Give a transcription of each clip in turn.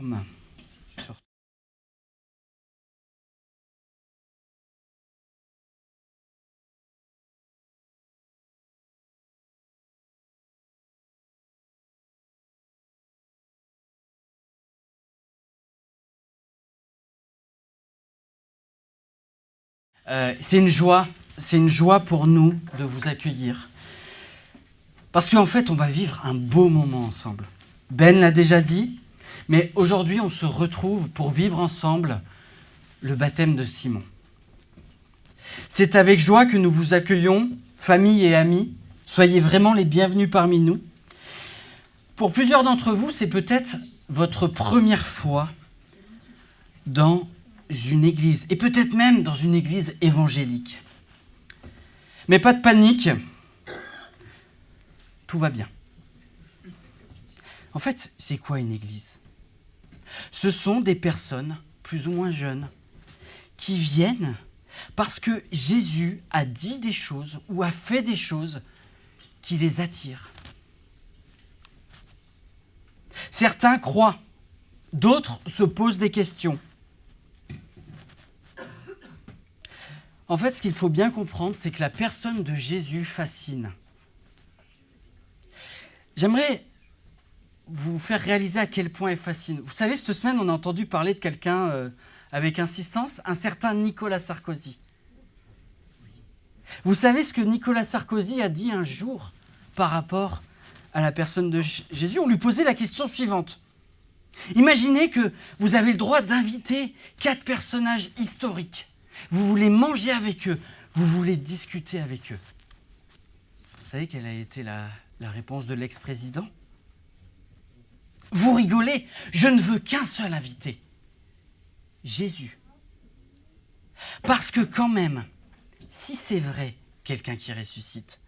énorme. C'est une joie pour nous de vous accueillir. Parce qu'en fait, on va vivre un beau moment ensemble. Ben l'a déjà dit, mais aujourd'hui, on se retrouve pour vivre ensemble le baptême de Simon. C'est avec joie que nous vous accueillons, famille et amis. Soyez vraiment les bienvenus parmi nous. Pour plusieurs d'entre vous, c'est peut-être votre première fois dans une église, et peut-être même dans une église évangélique. Mais pas de panique, tout va bien. En fait, c'est quoi une église ? Ce sont des personnes, plus ou moins jeunes, qui viennent parce que Jésus a dit des choses ou a fait des choses qui les attirent. Certains croient, d'autres se posent des questions. En fait, ce qu'il faut bien comprendre, c'est que la personne de Jésus fascine. J'aimerais vous faire réaliser à quel point elle fascine. Vous savez, cette semaine, on a entendu parler de quelqu'un avec insistance, un certain Nicolas Sarkozy. Vous savez ce que Nicolas Sarkozy a dit un jour par rapport à la personne de Jésus ? On lui posait la question suivante. Imaginez que vous avez le droit d'inviter 4 personnages historiques. Vous voulez manger avec eux, vous voulez discuter avec eux. Vous savez quelle a été la réponse de l'ex-président ? Vous rigolez, je ne veux qu'un seul invité, Jésus. Parce que quand même, si c'est vrai, quelqu'un qui ressuscite,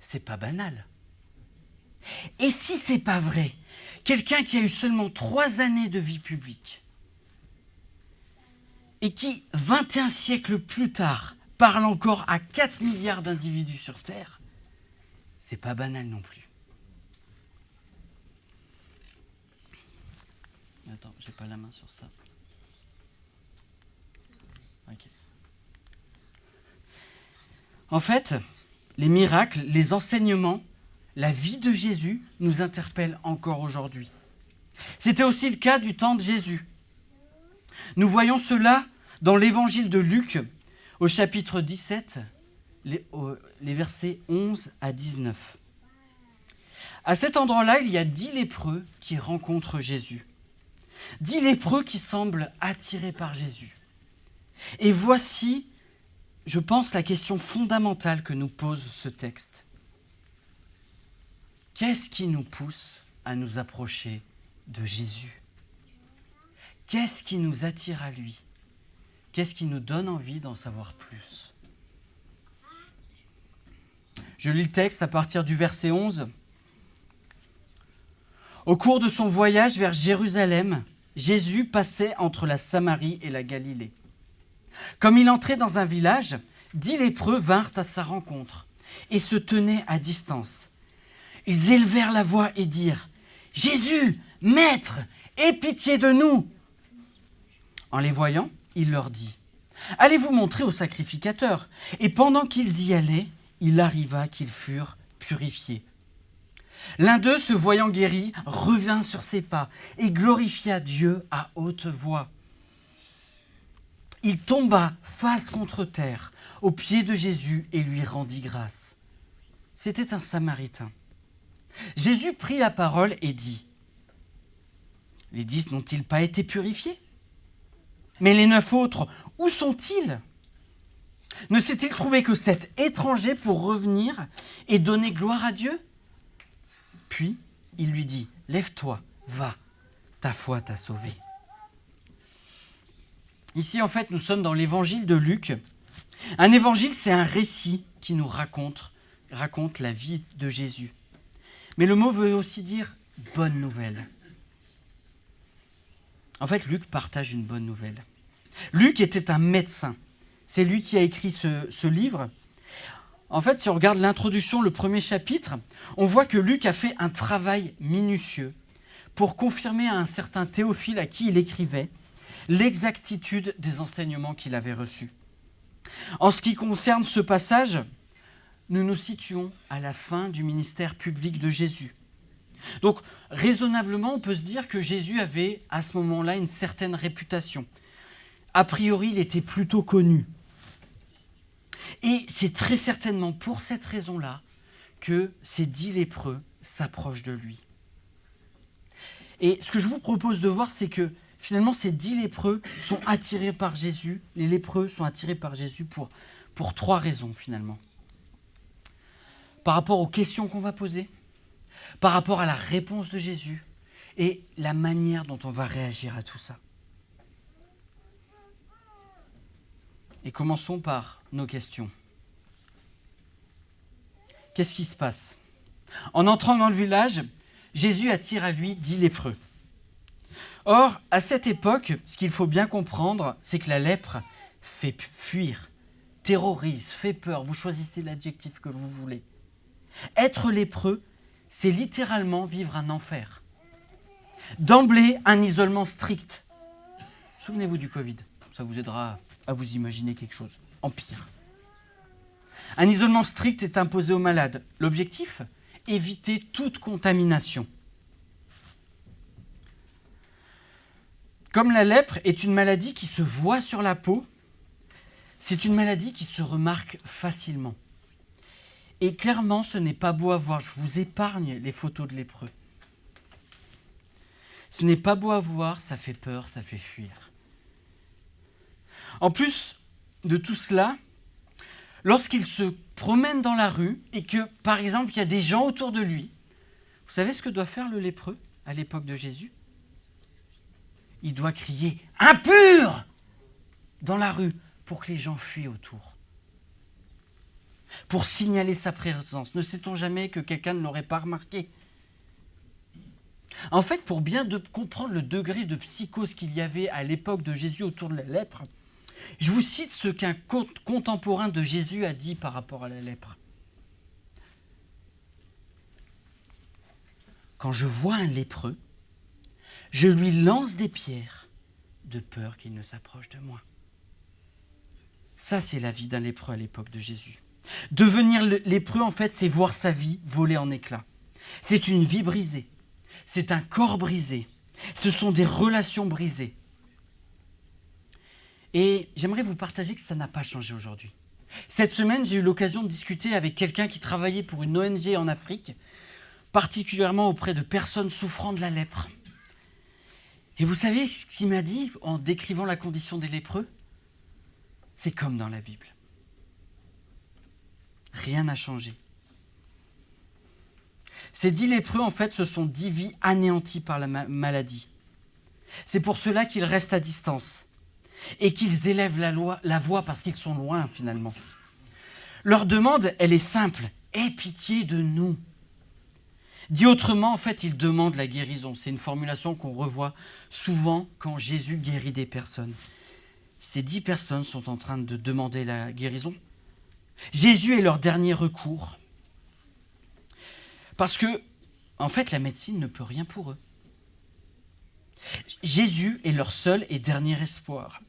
c'est pas banal. Et si c'est pas vrai, quelqu'un qui a eu seulement 3 années de vie publique, et qui, 21 siècles plus tard, parle encore à 4 milliards d'individus sur Terre, c'est pas banal non plus. Attends, j'ai pas la main sur ça. Ok. En fait, les miracles, les enseignements, la vie de Jésus nous interpellent encore aujourd'hui. C'était aussi le cas du temps de Jésus. Nous voyons cela dans l'évangile de Luc, au chapitre 17, les versets 11 à 19. À cet endroit-là, il y a 10 lépreux qui rencontrent Jésus. 10 lépreux qui semblent attirés par Jésus. Et voici, je pense, la question fondamentale que nous pose ce texte. Qu'est-ce qui nous pousse à nous approcher de Jésus ? Qu'est-ce qui nous attire à lui ? Qu'est-ce qui nous donne envie d'en savoir plus ? Je lis le texte à partir du verset 11. Au cours de son voyage vers Jérusalem, Jésus passait entre la Samarie et la Galilée. Comme il entrait dans un village, 10 lépreux vinrent à sa rencontre et se tenaient à distance. Ils élevèrent la voix et dirent « Jésus, Maître, aie pitié de nous !» En les voyant, il leur dit « Allez vous montrer au sacrificateur. » Et pendant qu'ils y allaient, il arriva qu'ils furent purifiés. L'un d'eux, se voyant guéri, revint sur ses pas et glorifia Dieu à haute voix. Il tomba face contre terre aux pieds de Jésus et lui rendit grâce. C'était un Samaritain. Jésus prit la parole et dit « Les 10 n'ont-ils pas été purifiés ? Mais les 9 autres, où sont-ils ? Ne s'est-il trouvé que cet étranger pour revenir et donner gloire à Dieu ? » Puis il lui dit « Lève-toi, va, ta foi t'a sauvé. » Ici, en fait, nous sommes dans l'évangile de Luc. Un évangile, c'est un récit qui nous raconte la vie de Jésus. Mais le mot veut aussi dire « bonne nouvelle ». En fait, Luc partage une bonne nouvelle. Luc était un médecin. C'est lui qui a écrit ce livre. En fait, si on regarde l'introduction, le premier chapitre, on voit que Luc a fait un travail minutieux pour confirmer à un certain Théophile à qui il écrivait l'exactitude des enseignements qu'il avait reçus. En ce qui concerne ce passage, nous nous situons à la fin du ministère public de Jésus. Donc, raisonnablement, on peut se dire que Jésus avait à ce moment-là une certaine réputation. A priori, il était plutôt connu. Et c'est très certainement pour cette raison-là que ces 10 lépreux s'approchent de lui. Et ce que je vous propose de voir, c'est que finalement, ces 10 lépreux sont attirés par Jésus. Les lépreux sont attirés par Jésus pour 3 raisons, finalement. Par rapport aux questions qu'on va poser, par rapport à la réponse de Jésus et la manière dont on va réagir à tout ça. Et commençons par nos questions. Qu'est-ce qui se passe ? En entrant dans le village, Jésus attire à lui 10 lépreux. Or, à cette époque, ce qu'il faut bien comprendre, c'est que la lèpre fait fuir, terrorise, fait peur. Vous choisissez l'adjectif que vous voulez. Être lépreux, c'est littéralement vivre un enfer. D'emblée, un isolement strict. Souvenez-vous du Covid, ça vous aidera à vous imaginer quelque chose en pire. Un isolement strict est imposé aux malades. L'objectif ? Éviter toute contamination. Comme la lèpre est une maladie qui se voit sur la peau, c'est une maladie qui se remarque facilement. Et clairement, ce n'est pas beau à voir. Je vous épargne les photos de lépreux. Ce n'est pas beau à voir, ça fait peur, ça fait fuir. En plus de tout cela, lorsqu'il se promène dans la rue et que, par exemple, il y a des gens autour de lui, vous savez ce que doit faire le lépreux à l'époque de Jésus ? Il doit crier « Impur !» dans la rue pour que les gens fuient autour. Pour signaler sa présence. Ne sait-on jamais que quelqu'un ne l'aurait pas remarqué ? En fait, pour bien comprendre le degré de psychose qu'il y avait à l'époque de Jésus autour de la lèpre, je vous cite ce qu'un contemporain de Jésus a dit par rapport à la lèpre. Quand je vois un lépreux, je lui lance des pierres de peur qu'il ne s'approche de moi. Ça, c'est la vie d'un lépreux à l'époque de Jésus. Devenir lépreux, en fait, c'est voir sa vie voler en éclats. C'est une vie brisée. C'est un corps brisé. Ce sont des relations brisées. Et j'aimerais vous partager que ça n'a pas changé aujourd'hui. Cette semaine, j'ai eu l'occasion de discuter avec quelqu'un qui travaillait pour une ONG en Afrique, particulièrement auprès de personnes souffrant de la lèpre. Et vous savez ce qu'il m'a dit en décrivant la condition des lépreux ? C'est comme dans la Bible. Rien n'a changé. Ces 10 lépreux, en fait, ce sont 10 vies anéanties par la maladie. C'est pour cela qu'ils restent à distance et qu'ils élèvent la voix parce qu'ils sont loin, finalement. Leur demande, elle est simple. « Aie pitié de nous ». Dit autrement, en fait, ils demandent la guérison. C'est une formulation qu'on revoit souvent quand Jésus guérit des personnes. Ces 10 personnes sont en train de demander la guérison. Jésus est leur dernier recours. Parce que, en fait, la médecine ne peut rien pour eux. Jésus est leur seul et dernier espoir.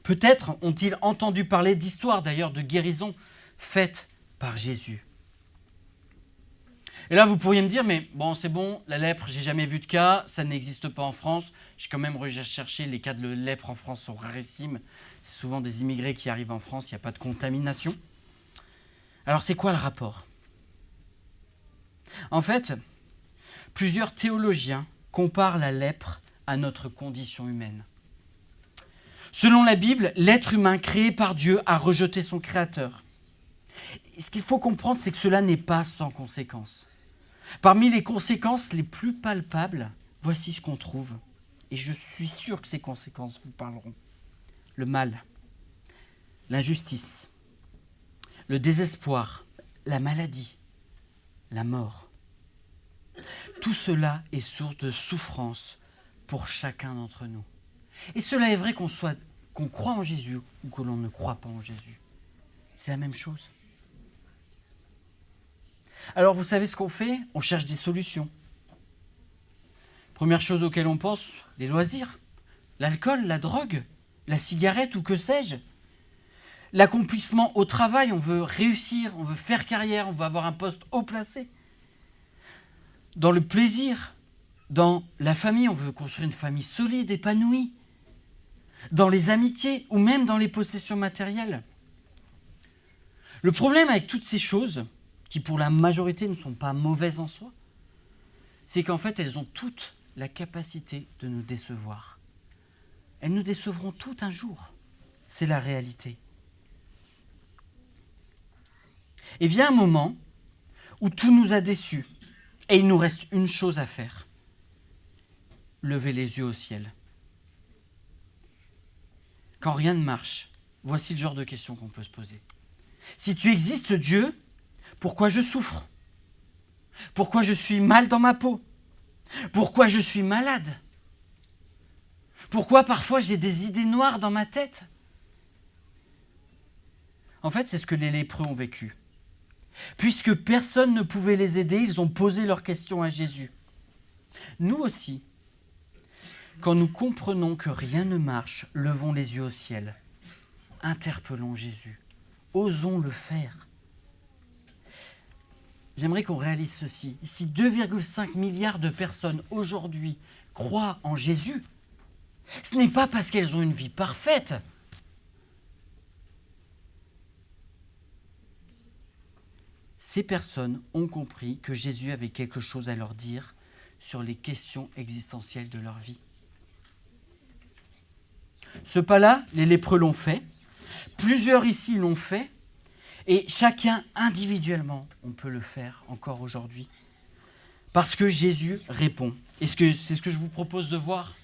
Peut-être ont-ils entendu parler d'histoires, d'ailleurs, de guérison faites par Jésus. Et là, vous pourriez me dire, mais bon, c'est bon, la lèpre, j'ai jamais vu de cas, ça n'existe pas en France. J'ai quand même recherché, les cas de lèpre en France sont rarissimes. C'est souvent des immigrés qui arrivent en France, il n'y a pas de contamination. Alors, c'est quoi le rapport ? En fait, plusieurs théologiens comparent la lèpre à notre condition humaine. Selon la Bible, l'être humain créé par Dieu a rejeté son Créateur. Et ce qu'il faut comprendre, c'est que cela n'est pas sans conséquences. Parmi les conséquences les plus palpables, voici ce qu'on trouve. Et je suis sûr que ces conséquences vous parleront. Le mal, l'injustice, le désespoir, la maladie, la mort. Tout cela est source de souffrance pour chacun d'entre nous. Et cela est vrai qu'on croit en Jésus ou que l'on ne croit pas en Jésus. C'est la même chose. Alors vous savez ce qu'on fait? On cherche des solutions. Première chose auquel on pense, les loisirs, l'alcool, la drogue, la cigarette ou que sais-je. L'accomplissement au travail, on veut réussir, on veut faire carrière, on veut avoir un poste haut placé. Dans le plaisir, dans la famille, on veut construire une famille solide, épanouie. Dans les amitiés ou même dans les possessions matérielles. Le problème avec toutes ces choses, qui pour la majorité ne sont pas mauvaises en soi, c'est qu'en fait elles ont toutes la capacité de nous décevoir. Elles nous décevront toutes un jour. C'est la réalité. Et vient un moment où tout nous a déçus et il nous reste une chose à faire. Lever les yeux au ciel. Quand rien ne marche, voici le genre de questions qu'on peut se poser. Si tu existes, Dieu, pourquoi je souffre? Pourquoi je suis mal dans ma peau? Pourquoi je suis malade? Pourquoi parfois j'ai des idées noires dans ma tête? En fait, c'est ce que les lépreux ont vécu. Puisque personne ne pouvait les aider, ils ont posé leurs questions à Jésus. Nous aussi, quand nous comprenons que rien ne marche, levons les yeux au ciel. Interpellons Jésus. Osons le faire. J'aimerais qu'on réalise ceci. Si 2,5 milliards de personnes aujourd'hui croient en Jésus, ce n'est pas parce qu'elles ont une vie parfaite. Ces personnes ont compris que Jésus avait quelque chose à leur dire sur les questions existentielles de leur vie. Ce pas-là, les lépreux l'ont fait. Plusieurs ici l'ont fait. Et chacun individuellement, on peut le faire encore aujourd'hui. Parce que Jésus répond. Et c'est ce que je vous propose de voir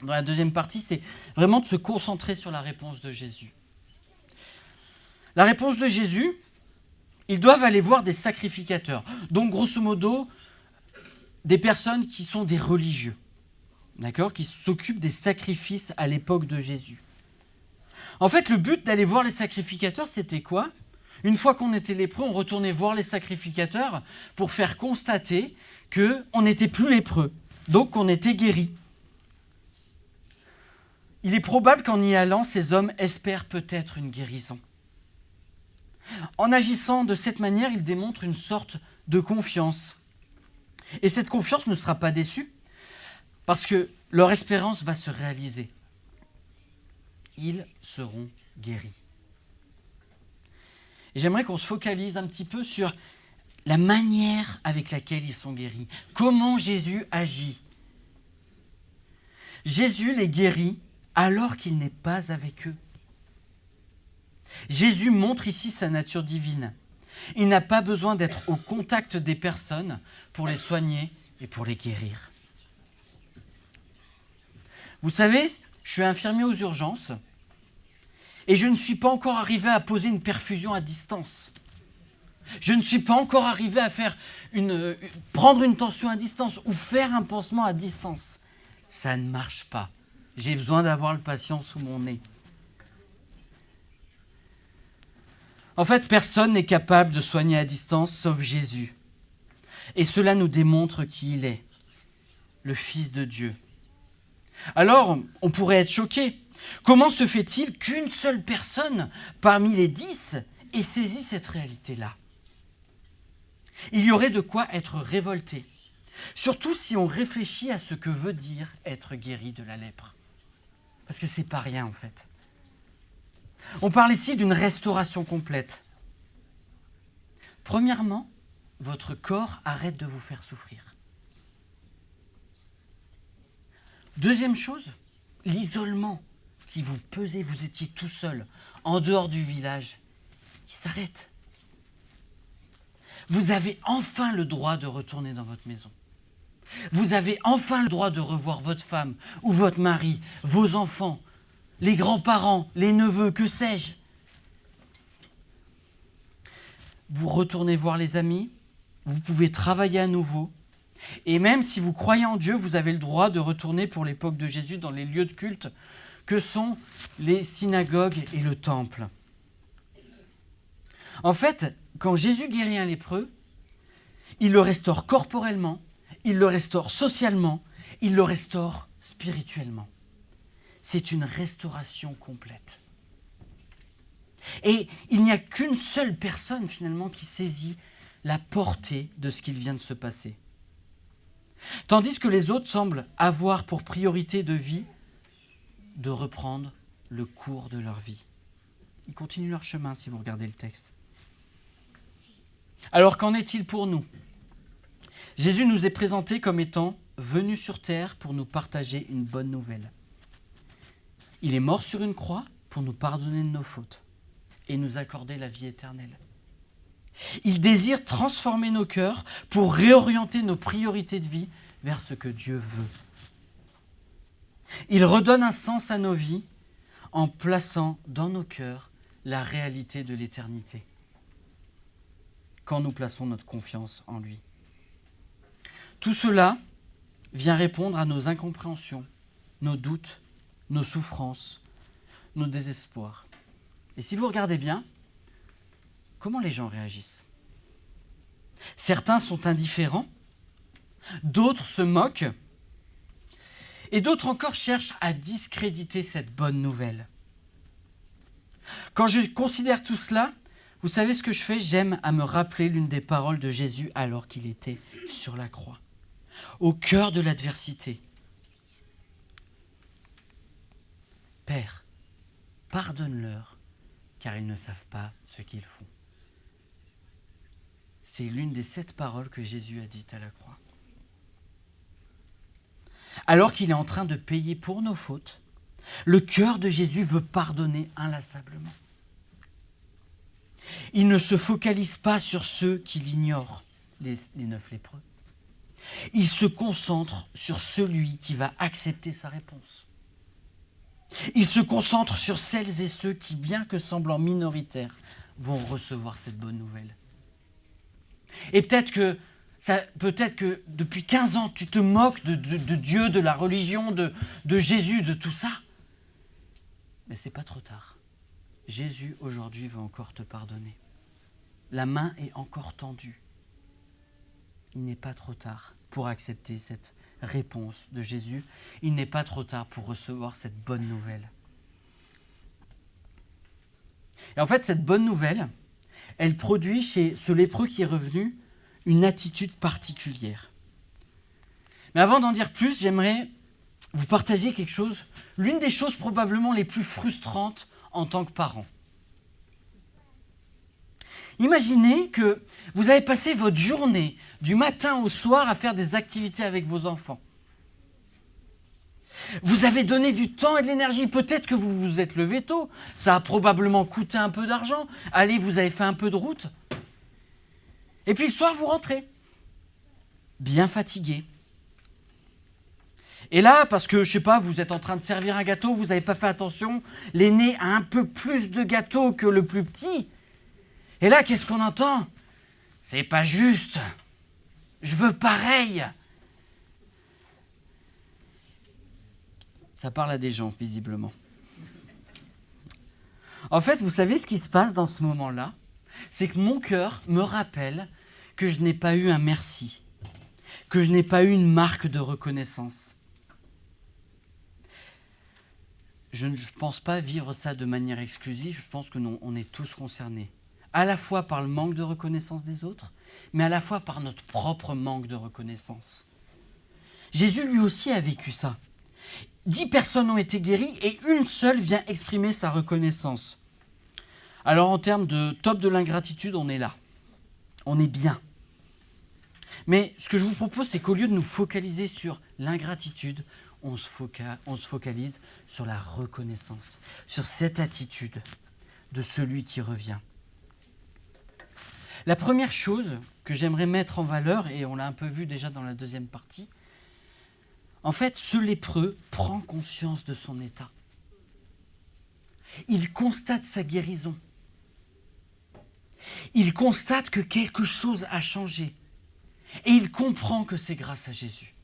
dans la deuxième partie, c'est vraiment de se concentrer sur la réponse de Jésus. La réponse de Jésus, ils doivent aller voir des sacrificateurs. Donc, grosso modo, des personnes qui sont des religieux, d'accord, qui s'occupent des sacrifices à l'époque de Jésus. En fait, le but d'aller voir les sacrificateurs, c'était quoi? Une fois qu'on était lépreux, on retournait voir les sacrificateurs pour faire constater qu'on n'était plus lépreux, donc qu'on était guéri. Il est probable qu'en y allant, ces hommes espèrent peut-être une guérison. En agissant de cette manière, ils démontrent une sorte de confiance. Et cette confiance ne sera pas déçue, parce que leur espérance va se réaliser. Ils seront guéris. Et j'aimerais qu'on se focalise un petit peu sur la manière avec laquelle ils sont guéris. Comment Jésus agit. Jésus les guérit alors qu'il n'est pas avec eux. Jésus montre ici sa nature divine. Il n'a pas besoin d'être au contact des personnes pour les soigner et pour les guérir. Vous savez, je suis infirmier aux urgences et je ne suis pas encore arrivé à poser une perfusion à distance. Je ne suis pas encore arrivé à prendre une tension à distance ou faire un pansement à distance. Ça ne marche pas. J'ai besoin d'avoir le patient sous mon nez. En fait, personne n'est capable de soigner à distance sauf Jésus. Et cela nous démontre qui il est, le Fils de Dieu. Alors, on pourrait être choqué. Comment se fait-il qu'une seule personne parmi les 10 ait saisi cette réalité-là? Il y aurait de quoi être révolté, surtout si on réfléchit à ce que veut dire être guéri de la lèpre. Parce que c'est pas rien en fait. On parle ici d'une restauration complète. Premièrement, votre corps arrête de vous faire souffrir. Deuxième chose, l'isolement qui vous pesait, vous étiez tout seul, en dehors du village, il s'arrête. Vous avez enfin le droit de retourner dans votre maison. Vous avez enfin le droit de revoir votre femme ou votre mari, vos enfants, les grands-parents, les neveux, que sais-je. Vous retournez voir les amis, vous pouvez travailler à nouveau. Et même si vous croyez en Dieu, vous avez le droit de retourner pour l'époque de Jésus dans les lieux de culte que sont les synagogues et le temple. En fait, quand Jésus guérit un lépreux, il le restaure corporellement, il le restaure socialement, il le restaure spirituellement. C'est une restauration complète. Et il n'y a qu'une seule personne finalement qui saisit la portée de ce qu'il vient de se passer. Tandis que les autres semblent avoir pour priorité de vie de reprendre le cours de leur vie. Ils continuent leur chemin si vous regardez le texte. Alors qu'en est-il pour nous ? Jésus nous est présenté comme étant venu sur terre pour nous partager une bonne nouvelle. Il est mort sur une croix pour nous pardonner de nos fautes et nous accorder la vie éternelle. Il désire transformer nos cœurs pour réorienter nos priorités de vie vers ce que Dieu veut. Il redonne un sens à nos vies en plaçant dans nos cœurs la réalité de l'éternité, quand nous plaçons notre confiance en lui. Tout cela vient répondre à nos incompréhensions, nos doutes, nos souffrances, nos désespoirs. Et si vous regardez bien, comment les gens réagissent ? Certains sont indifférents, d'autres se moquent, et d'autres encore cherchent à discréditer cette bonne nouvelle. Quand je considère tout cela, vous savez ce que je fais ? J'aime à me rappeler l'une des paroles de Jésus alors qu'il était sur la croix, au cœur de l'adversité. Père, pardonne-leur, car ils ne savent pas ce qu'ils font. C'est l'une des 7 paroles que Jésus a dites à la croix. Alors qu'il est en train de payer pour nos fautes, le cœur de Jésus veut pardonner inlassablement. Il ne se focalise pas sur ceux qui l'ignorent, les 9 lépreux. Il se concentre sur celui qui va accepter sa réponse. Il se concentre sur celles et ceux qui, bien que semblant minoritaires, vont recevoir cette bonne nouvelle. Et peut-être que depuis 15 ans, tu te moques de Dieu, de la religion, de Jésus, de tout ça. Mais ce n'est pas trop tard. Jésus, aujourd'hui, va encore te pardonner. La main est encore tendue. Il n'est pas trop tard pour accepter cette réponse de Jésus. Il n'est pas trop tard pour recevoir cette bonne nouvelle. Et en fait, cette bonne nouvelle, elle produit chez ce lépreux qui est revenu une attitude particulière. Mais avant d'en dire plus, j'aimerais vous partager quelque chose, l'une des choses probablement les plus frustrantes en tant que parent. Imaginez que vous avez passé votre journée, du matin au soir, à faire des activités avec vos enfants. Vous avez donné du temps et de l'énergie. Peut-être que vous vous êtes levé tôt. Ça a probablement coûté un peu d'argent. Allez, vous avez fait un peu de route. Et puis le soir, vous rentrez. Bien fatigué. Et là, parce que, je sais pas, vous êtes en train de servir un gâteau, vous n'avez pas fait attention, l'aîné a un peu plus de gâteau que le plus petit. Et là, qu'est-ce qu'on entend ? C'est pas juste. Je veux pareil. Ça parle à des gens, visiblement. En fait, vous savez ce qui se passe dans ce moment-là ? C'est que mon cœur me rappelle que je n'ai pas eu un merci, que je n'ai pas eu une marque de reconnaissance. Je ne pense pas vivre ça de manière exclusive, je pense que non, on est tous concernés. À la fois par le manque de reconnaissance des autres, mais à la fois par notre propre manque de reconnaissance. Jésus lui aussi a vécu ça. 10 personnes ont été guéries et une seule vient exprimer sa reconnaissance. Alors en termes de top de l'ingratitude, on est là. On est bien. Mais ce que je vous propose, c'est qu'au lieu de nous focaliser sur l'ingratitude, on se focalise sur la reconnaissance, sur cette attitude de celui qui revient. La première chose que j'aimerais mettre en valeur, et on l'a un peu vu déjà dans la deuxième partie, en fait, ce lépreux prend conscience de son état. Il constate sa guérison. Il constate que quelque chose a changé. Et il comprend que c'est grâce à Jésus.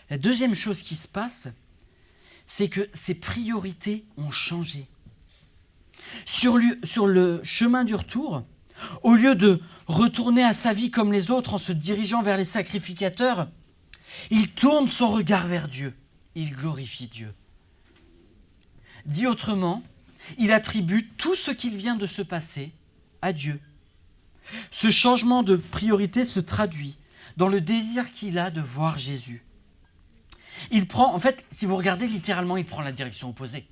La deuxième chose qui se passe, c'est que ses priorités ont changé. Sur le chemin du retour, au lieu de retourner à sa vie comme les autres en se dirigeant vers les sacrificateurs, il tourne son regard vers Dieu. Il glorifie Dieu. Dit autrement, il attribue tout ce qu'il vient de se passer à Dieu. Ce changement de priorité se traduit dans le désir qu'il a de voir Jésus. Il prend, en fait, si vous regardez littéralement, il prend la direction opposée.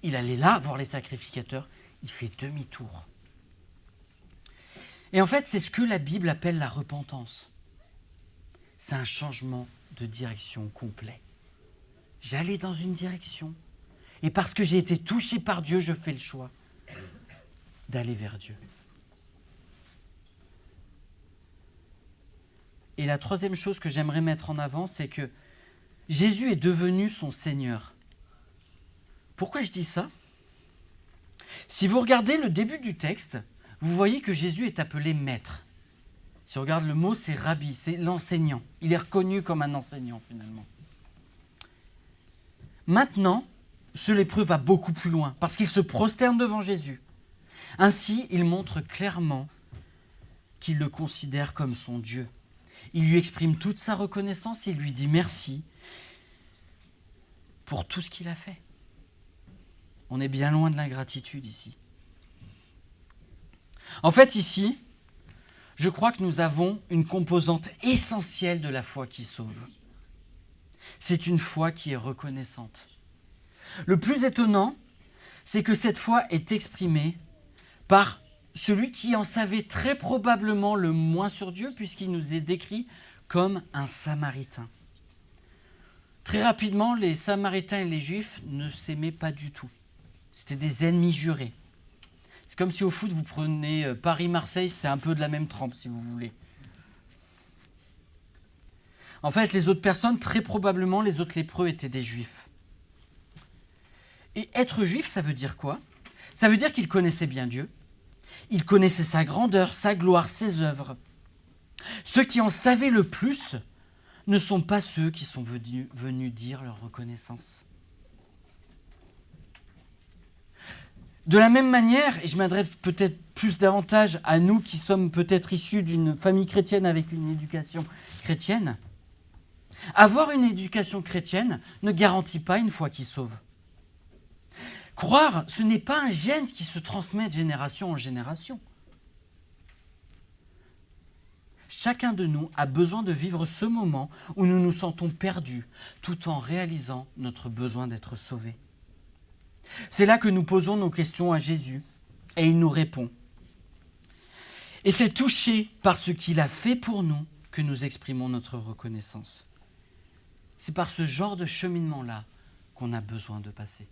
Il allait là voir les sacrificateurs, il fait demi-tour. Et en fait, c'est ce que la Bible appelle la repentance. C'est un changement de direction complet. J'allais dans une direction, et parce que j'ai été touché par Dieu, je fais le choix d'aller vers Dieu. Et la troisième chose que j'aimerais mettre en avant, c'est que Jésus est devenu son Seigneur. Pourquoi je dis ça ? Si vous regardez le début du texte, vous voyez que Jésus est appelé maître. Si on regarde le mot, c'est rabbi, c'est l'enseignant. Il est reconnu comme un enseignant finalement. Maintenant, ce lépreux va beaucoup plus loin parce qu'il se prosterne devant Jésus. Ainsi, il montre clairement qu'il le considère comme son Dieu. Il lui exprime toute sa reconnaissance, il lui dit merci pour tout ce qu'il a fait. On est bien loin de l'ingratitude ici. En fait, ici, je crois que nous avons une composante essentielle de la foi qui sauve. C'est une foi qui est reconnaissante. Le plus étonnant, c'est que cette foi est exprimée par celui qui en savait très probablement le moins sur Dieu, puisqu'il nous est décrit comme un Samaritain. Très rapidement, les Samaritains et les Juifs ne s'aimaient pas du tout. C'était des ennemis jurés. C'est comme si au foot, vous prenez Paris-Marseille, c'est un peu de la même trempe, si vous voulez. En fait, les autres personnes, très probablement, les autres lépreux étaient des Juifs. Et être juif, ça veut dire quoi ? Ça veut dire qu'ils connaissaient bien Dieu. Ils connaissaient sa grandeur, sa gloire, ses œuvres. Ceux qui en savaient le plus ne sont pas ceux qui sont venus dire leur reconnaissance. De la même manière, et je m'adresse peut-être plus davantage à nous qui sommes peut-être issus d'une famille chrétienne avec une éducation chrétienne, avoir une éducation chrétienne ne garantit pas une foi qui sauve. Croire, ce n'est pas un gène qui se transmet de génération en génération. Chacun de nous a besoin de vivre ce moment où nous nous sentons perdus, tout en réalisant notre besoin d'être sauvés. C'est là que nous posons nos questions à Jésus, et il nous répond. Et c'est touché par ce qu'il a fait pour nous que nous exprimons notre reconnaissance. C'est par ce genre de cheminement-là qu'on a besoin de passer.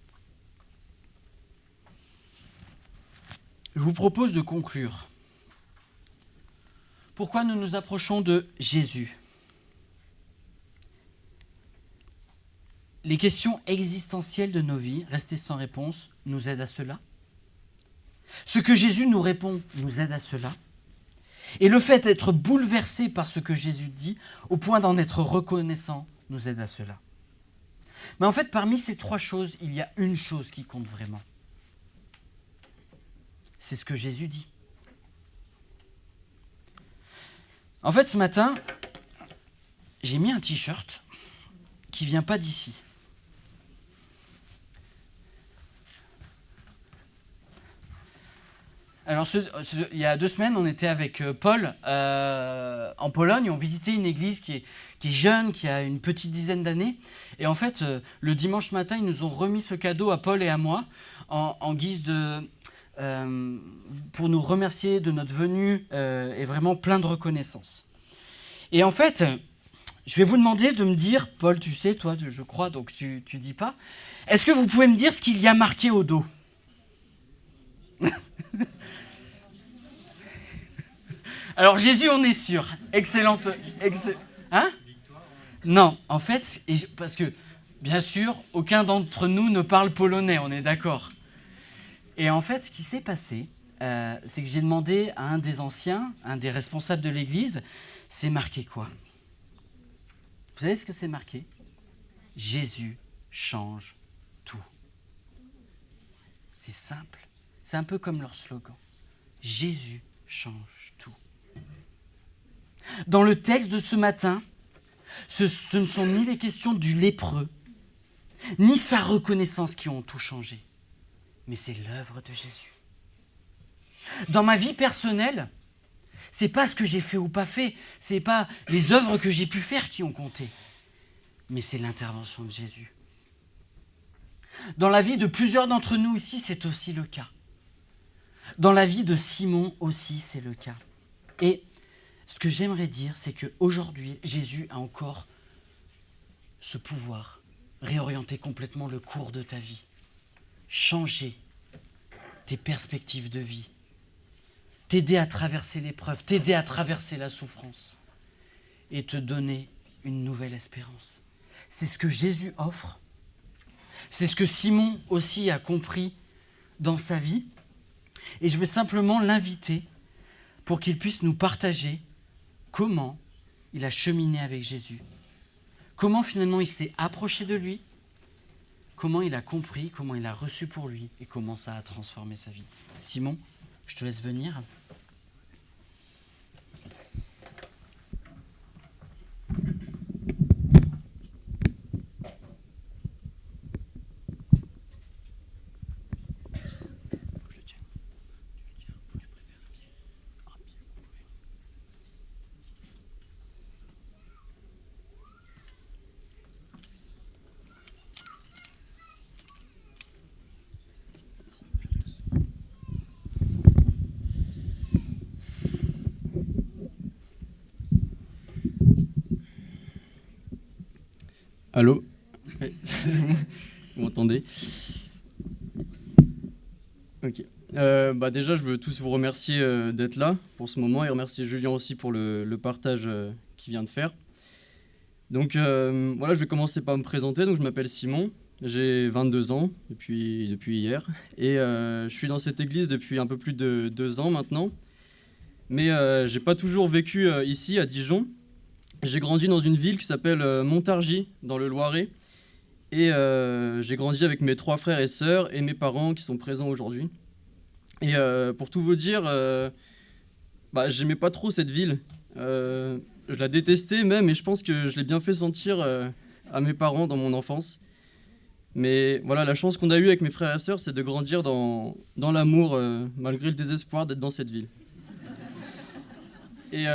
Je vous propose de conclure. Pourquoi nous nous approchons de Jésus ? Les questions existentielles de nos vies, restées sans réponse, nous aident à cela. Ce que Jésus nous répond nous aide à cela. Et le fait d'être bouleversé par ce que Jésus dit, au point d'en être reconnaissant, nous aide à cela. Mais en fait, parmi ces trois choses, il y a une chose qui compte vraiment. C'est ce que Jésus dit. En fait, ce matin, j'ai mis un t-shirt qui ne vient pas d'ici. Alors, il y a 2 semaines, on était avec Paul en Pologne. On visitait une église qui est jeune, qui a une petite dizaine d'années. Et en fait, le dimanche matin, ils nous ont remis ce cadeau à Paul et à moi en guise de... pour nous remercier de notre venue et vraiment plein de reconnaissance. Et en fait, je vais vous demander de me dire, Paul, tu sais, toi, je crois, donc tu dis pas, est-ce que vous pouvez me dire ce qu'il y a marqué au dos ? Alors Jésus, on est sûr. Excellente. Hein ? Non, en fait, parce que, bien sûr, aucun d'entre nous ne parle polonais, on est d'accord. Et en fait, ce qui s'est passé, c'est que j'ai demandé à un des anciens, un des responsables de l'église, c'est marqué quoi ? Vous savez ce que c'est marqué ? Jésus change tout. C'est simple. C'est un peu comme leur slogan. Jésus change tout. Dans le texte de ce matin, ce ne sont ni les questions du lépreux, ni sa reconnaissance qui ont tout changé, mais c'est l'œuvre de Jésus. Dans ma vie personnelle, c'est pas ce que j'ai fait ou pas fait, c'est pas les œuvres que j'ai pu faire qui ont compté, mais c'est l'intervention de Jésus. Dans la vie de plusieurs d'entre nous ici, c'est aussi le cas. Dans la vie de Simon aussi, c'est le cas. Et ce que j'aimerais dire, c'est qu'aujourd'hui, Jésus a encore ce pouvoir, réorienter complètement le cours de ta vie, changer tes perspectives de vie, t'aider à traverser l'épreuve, t'aider à traverser la souffrance et te donner une nouvelle espérance. C'est ce que Jésus offre. C'est ce que Simon aussi a compris dans sa vie. Et je veux simplement l'inviter pour qu'il puisse nous partager comment il a cheminé avec Jésus, comment finalement il s'est approché de lui, comment il a compris, comment il a reçu pour lui et comment ça a transformé sa vie. Simon, je te laisse venir. Allô? Ouais. Vous m'entendez? Ok. Déjà, je veux tous vous remercier d'être là pour ce moment et remercier Julien aussi pour le partage qu'il vient de faire. Donc voilà, je vais commencer par me présenter. Donc, je m'appelle Simon, j'ai 22 ans depuis hier et je suis dans cette église depuis un peu plus de 2 ans maintenant. Mais j'ai pas toujours vécu ici à Dijon. J'ai grandi dans une ville qui s'appelle Montargis, dans le Loiret. Et j'ai grandi avec mes 3 frères et sœurs et mes parents qui sont présents aujourd'hui. Et pour tout vous dire, j'aimais pas trop cette ville. Je la détestais même, et je pense que je l'ai bien fait sentir à mes parents dans mon enfance. Mais voilà, la chance qu'on a eue avec mes frères et sœurs, c'est de grandir dans l'amour, malgré le désespoir d'être dans cette ville. Et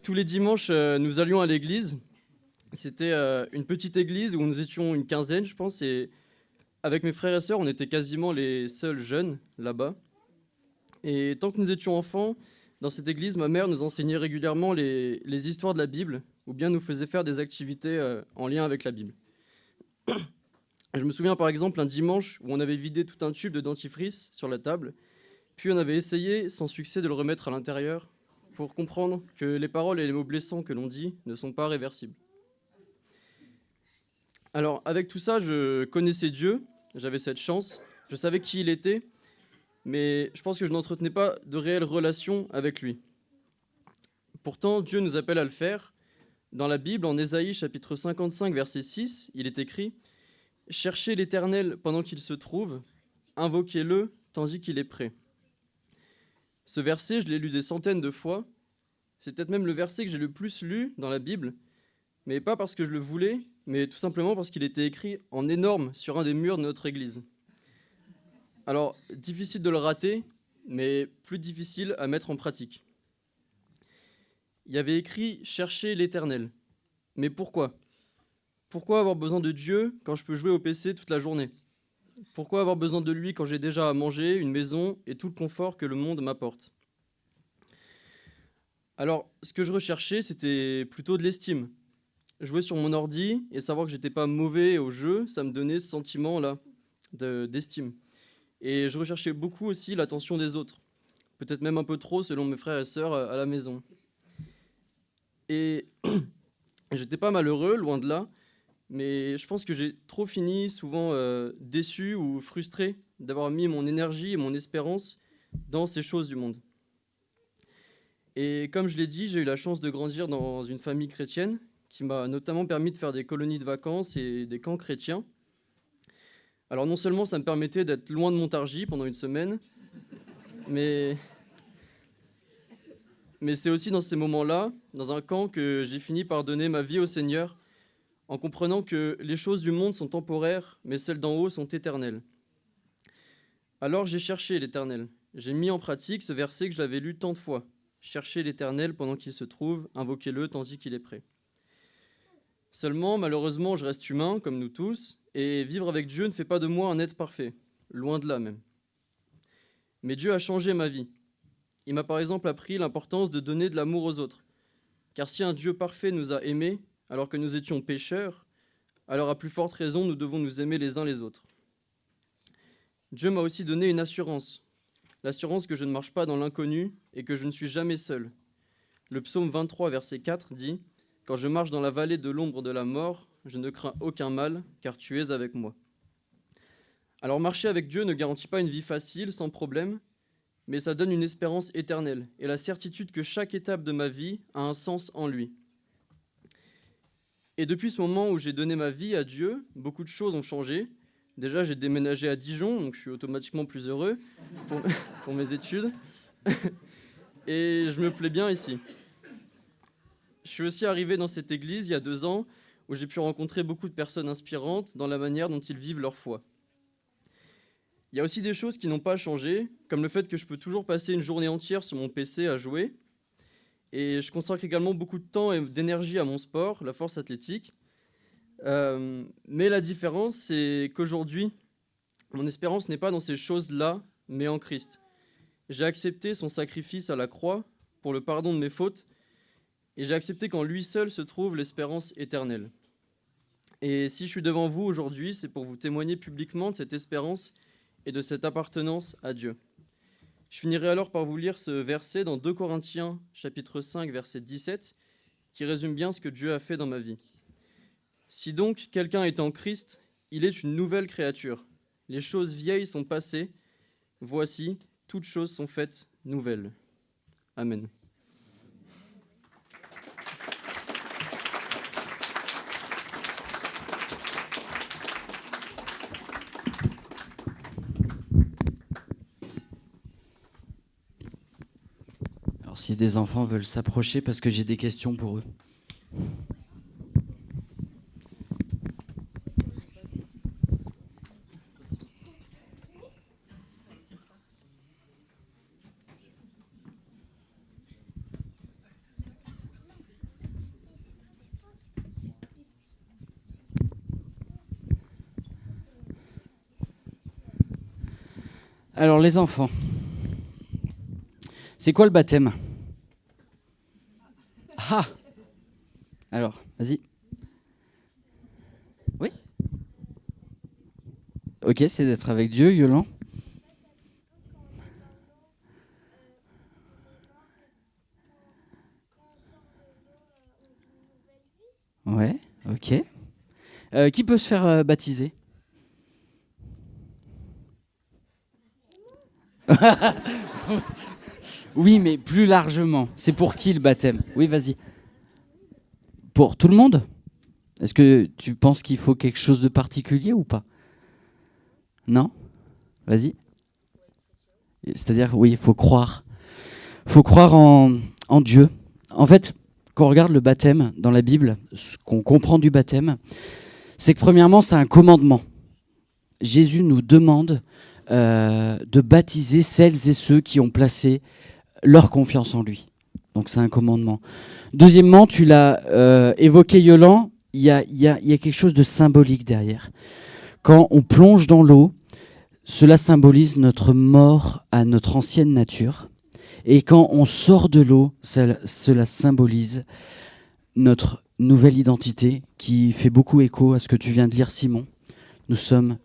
tous les dimanches, nous allions à l'église. C'était une petite église où nous étions une quinzaine, je pense, et avec mes frères et sœurs, on était quasiment les seuls jeunes là-bas. Et tant que nous étions enfants, dans cette église, ma mère nous enseignait régulièrement les histoires de la Bible, ou bien nous faisait faire des activités en lien avec la Bible. Je me souviens par exemple un dimanche où on avait vidé tout un tube de dentifrice sur la table, puis on avait essayé sans succès de le remettre à l'intérieur pour comprendre que les paroles et les mots blessants que l'on dit ne sont pas réversibles. Alors, avec tout ça, je connaissais Dieu, j'avais cette chance, je savais qui il était, mais je pense que je n'entretenais pas de réelle relation avec lui. Pourtant, Dieu nous appelle à le faire. Dans la Bible, en Ésaïe chapitre 55, verset 6, il est écrit « Cherchez l'Éternel pendant qu'il se trouve, invoquez-le tandis qu'il est prêt ». Ce verset, je l'ai lu des centaines de fois. C'est peut-être même le verset que j'ai le plus lu dans la Bible, mais pas parce que je le voulais, mais tout simplement parce qu'il était écrit en énorme sur un des murs de notre église. Alors, difficile de le rater, mais plus difficile à mettre en pratique. Il y avait écrit « Cherchez l'Éternel ». Mais pourquoi ? Pourquoi avoir besoin de Dieu quand je peux jouer au PC toute la journée ? Pourquoi avoir besoin de lui quand j'ai déjà à manger, une maison et tout le confort que le monde m'apporte ? Alors, ce que je recherchais, c'était plutôt de l'estime. Jouer sur mon ordi et savoir que j'étais pas mauvais au jeu, ça me donnait ce sentiment-là d'estime. Et je recherchais beaucoup aussi l'attention des autres. Peut-être même un peu trop selon mes frères et sœurs à la maison. Et j'étais pas malheureux, loin de là, mais je pense que j'ai trop fini, souvent déçu ou frustré d'avoir mis mon énergie et mon espérance dans ces choses du monde. Et comme je l'ai dit, j'ai eu la chance de grandir dans une famille chrétienne qui m'a notamment permis de faire des colonies de vacances et des camps chrétiens. Alors non seulement ça me permettait d'être loin de Montargis pendant une semaine, mais c'est aussi dans ces moments-là, dans un camp, que j'ai fini par donner ma vie au Seigneur, en comprenant que les choses du monde sont temporaires, mais celles d'en haut sont éternelles. Alors j'ai cherché l'Éternel. J'ai mis en pratique ce verset que j'avais lu tant de fois. Cherchez l'Éternel pendant qu'il se trouve, invoquez-le tandis qu'il est prêt. Seulement, malheureusement, je reste humain, comme nous tous, et vivre avec Dieu ne fait pas de moi un être parfait, loin de là même. Mais Dieu a changé ma vie. Il m'a par exemple appris l'importance de donner de l'amour aux autres. Car si un Dieu parfait nous a aimés, alors que nous étions pécheurs, alors à plus forte raison, nous devons nous aimer les uns les autres. Dieu m'a aussi donné une assurance, l'assurance que je ne marche pas dans l'inconnu et que je ne suis jamais seul. Le psaume 23, verset 4 dit « Quand je marche dans la vallée de l'ombre de la mort, je ne crains aucun mal, car tu es avec moi. » Alors marcher avec Dieu ne garantit pas une vie facile, sans problème, mais ça donne une espérance éternelle et la certitude que chaque étape de ma vie a un sens en lui. Et depuis ce moment où j'ai donné ma vie à Dieu, beaucoup de choses ont changé. Déjà, j'ai déménagé à Dijon, donc je suis automatiquement plus heureux pour mes études. Et je me plais bien ici. Je suis aussi arrivé dans cette église il y a 2 ans, où j'ai pu rencontrer beaucoup de personnes inspirantes dans la manière dont ils vivent leur foi. Il y a aussi des choses qui n'ont pas changé, comme le fait que je peux toujours passer une journée entière sur mon PC à jouer. Et je consacre également beaucoup de temps et d'énergie à mon sport, la force athlétique. Mais la différence, c'est qu'aujourd'hui, mon espérance n'est pas dans ces choses-là, mais en Christ. J'ai accepté son sacrifice à la croix pour le pardon de mes fautes, et j'ai accepté qu'en lui seul se trouve l'espérance éternelle. Et si je suis devant vous aujourd'hui, c'est pour vous témoigner publiquement de cette espérance et de cette appartenance à Dieu. Je finirai alors par vous lire ce verset dans 2 Corinthiens, chapitre 5, verset 17, qui résume bien ce que Dieu a fait dans ma vie. « Si donc quelqu'un est en Christ, il est une nouvelle créature. Les choses vieilles sont passées, voici, toutes choses sont faites nouvelles. » Amen. Alors si des enfants veulent s'approcher, parce que j'ai des questions pour eux. Alors les enfants, c'est quoi le baptême? Ah! Alors, vas-y. Oui? Ok, c'est d'être avec Dieu, Yolan. Ouais, ok. Qui peut se faire baptiser? Oui, mais plus largement. C'est pour qui le baptême? Oui, vas-y. Pour tout le monde? Est-ce que tu penses qu'il faut quelque chose de particulier ou pas? Non? Vas-y. C'est-à-dire, oui, il faut croire. Il faut croire en Dieu. En fait, quand on regarde le baptême dans la Bible, ce qu'on comprend du baptême, c'est que premièrement, c'est un commandement. Jésus nous demande de baptiser celles et ceux qui ont placé leur confiance en lui. Donc c'est un commandement. Deuxièmement, tu l'as évoqué, Yolan, il y a quelque chose de symbolique derrière. Quand on plonge dans l'eau, cela symbolise notre mort à notre ancienne nature. Et quand on sort de l'eau, cela symbolise notre nouvelle identité qui fait beaucoup écho à ce que tu viens de lire, Simon. Nous sommes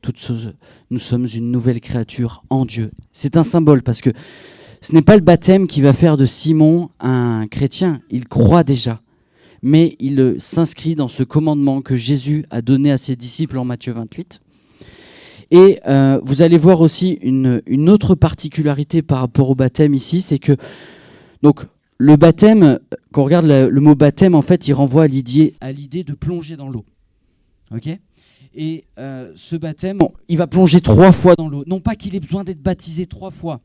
une nouvelle créature en Dieu. C'est un symbole parce que ce n'est pas le baptême qui va faire de Simon un chrétien. Il croit déjà. Mais il s'inscrit dans ce commandement que Jésus a donné à ses disciples en Matthieu 28. Et vous allez voir aussi une autre particularité par rapport au baptême ici, c'est que donc, le baptême, quand on regarde le mot baptême, en fait, il renvoie à l'idée de plonger dans l'eau. Ok ? Et ce baptême, il va plonger 3 fois dans l'eau. Non pas qu'il ait besoin d'être baptisé 3 fois,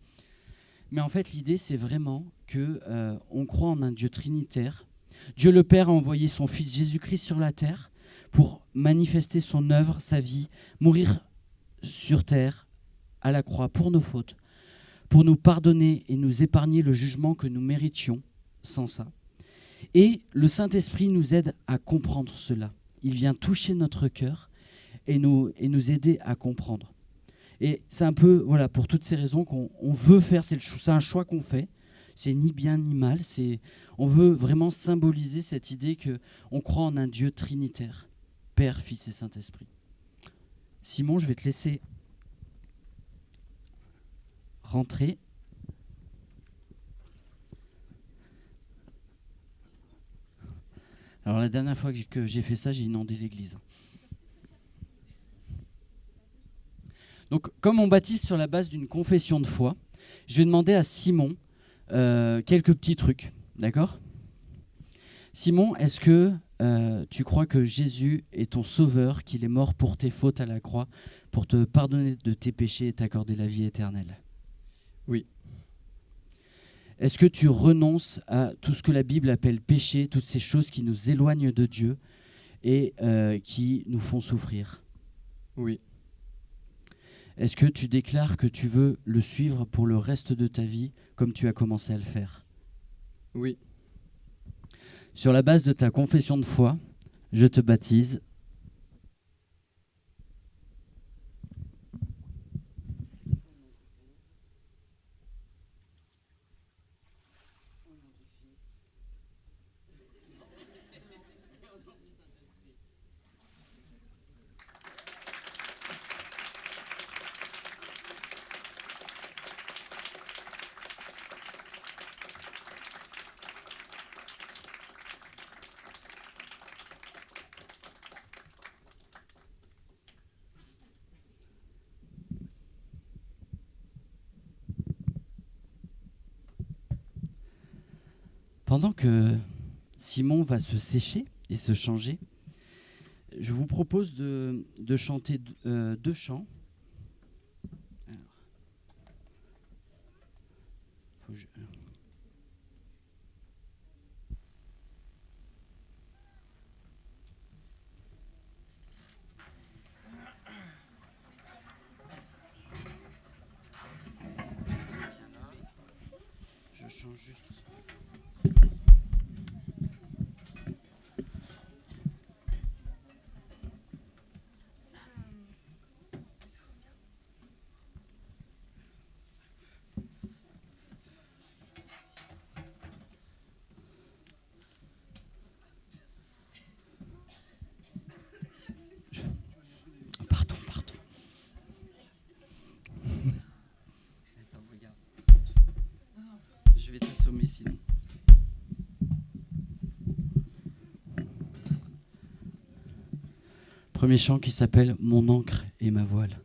mais en fait l'idée c'est vraiment qu'on croit en un Dieu trinitaire. Dieu le Père a envoyé son Fils Jésus-Christ sur la terre pour manifester son œuvre, sa vie, mourir sur terre, à la croix, pour nos fautes, pour nous pardonner et nous épargner le jugement que nous méritions sans ça. Et le Saint-Esprit nous aide à comprendre cela. Il vient toucher notre cœur et nous aider à comprendre. Et c'est un peu, voilà, pour toutes ces raisons qu'on veut faire, c'est un choix qu'on fait. C'est ni bien ni mal, on veut vraiment symboliser cette idée qu'on croit en un Dieu trinitaire, Père, Fils et Saint-Esprit. Simon, je vais te laisser rentrer. Alors la dernière fois que j'ai fait ça, j'ai inondé l'église. Donc comme on baptise sur la base d'une confession de foi, je vais demander à Simon quelques petits trucs, d'accord ? Simon, est-ce que tu crois que Jésus est ton sauveur, qu'il est mort pour tes fautes à la croix, pour te pardonner de tes péchés et t'accorder la vie éternelle ? Oui. Est-ce que tu renonces à tout ce que la Bible appelle péché, toutes ces choses qui nous éloignent de Dieu et qui nous font souffrir ? Oui. Est-ce que tu déclares que tu veux le suivre pour le reste de ta vie, comme tu as commencé à le faire ? Oui. Sur la base de ta confession de foi, je te baptise. Pendant que Simon va se sécher et se changer, je vous propose de chanter 2 chants. Alors, je change juste. Pardon. Attends, regarde. Je vais t'assommer sinon. Premier chant qui s'appelle « Mon ancre et ma voile ».